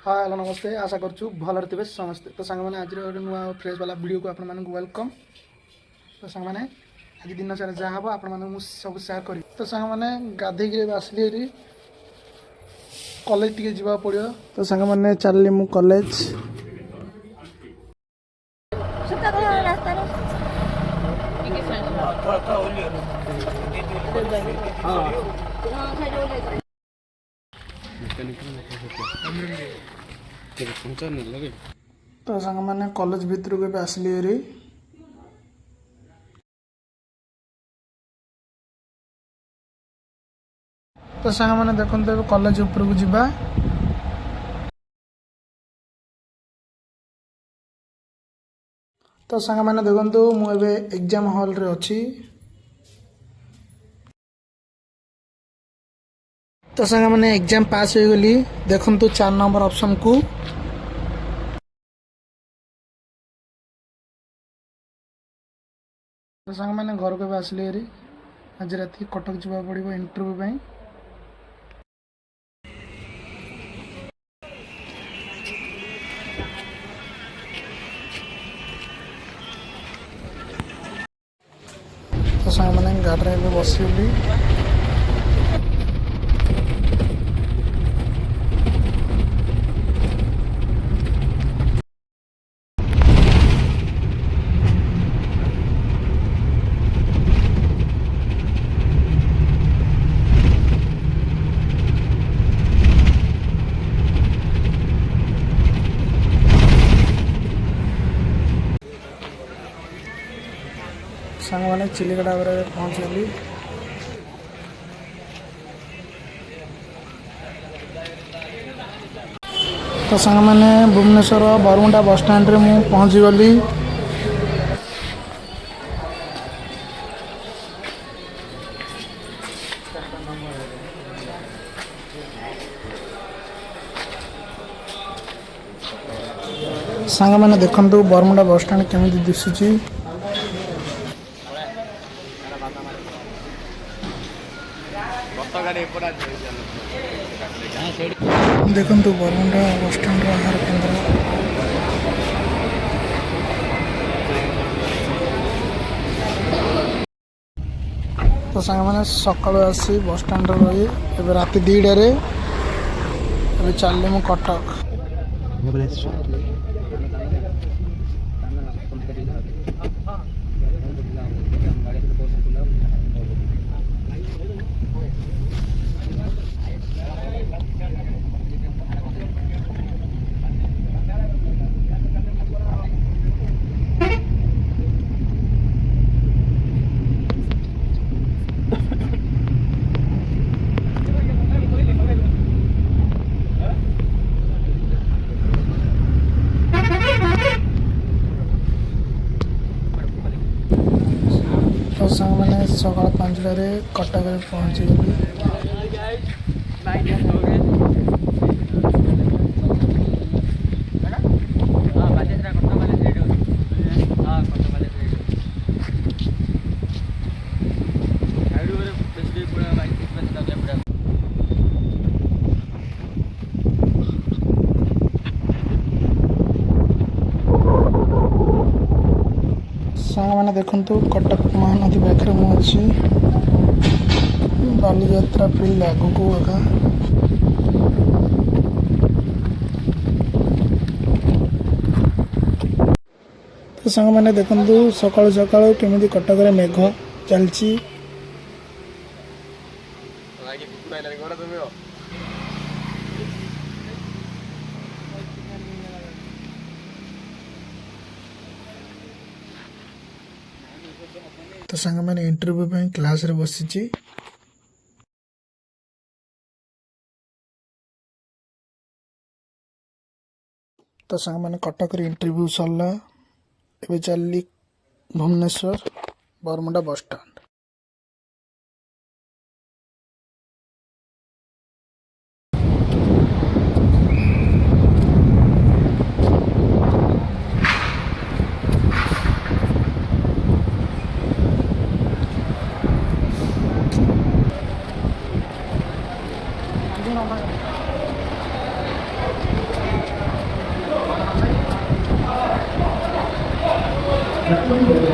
हाँ हेलो नमस्ते आशा करूँ भलରେ थे समस्ते तो सांग मैंने आज गोटे नुआ फ्रेश वाला वीडियो को आपण वेलकम। तो सांग मैंने आज दिन सारा जहाँ हम आपण सब सेयार करी। तो सांग मैंने गाधे आसली कॉलेज टी जा पड़ो। तो सांग मैंने चलली मु कॉलेज तो सांग मैंने कॉलेज भीतर को आसली हेरी। तो सांग मैंने देखते कॉलेज ऊपर को जीवा। तो सांग मैंने देखु मुझे एग्जाम हॉल रे अच्छी। तो सांग मैंने एग्जाम पास हो गली देखु 4 नंबर ऑप्शन को। तो सांग मैंने घर को आसली हेरी आज रात कटक जा पड़ो इंटरव्यू। तो सांग मैंने गाड़ी में बसली। सांग मैंने चिलिका पहुँचली। तो सांग मैंने भुवनेश्वर बरमुंडा बस स्टैंड रे मु पहुँची गली। सांग मैंने देखु बरमुंडा बस स्टैंड केमी दिशुची। देखु बरमुंडा बस स्टैंड आहार केन्द्र। तो सांग मैंने सकाल आसी बस स्टैंड रही ए रात 2टारे चलली मु कटक। तो सांग मैंने सकाल 5टारे कटक पहुँची गली। सांग मैंने देखु कटक महानदी पाखे मुझे बाली यात्रा फील्ड आगू को एका। तो सांग मैंने देखु सकाल सकाल केमी कटक रे मेघ चलची। तो सांग मैंने इंटरव्यू क्लास रे बसी। तो सांग मैंने कटक रे इंटरव्यू सरला ए चलली Bhubaneswar Baramunda bus stand. Gracias.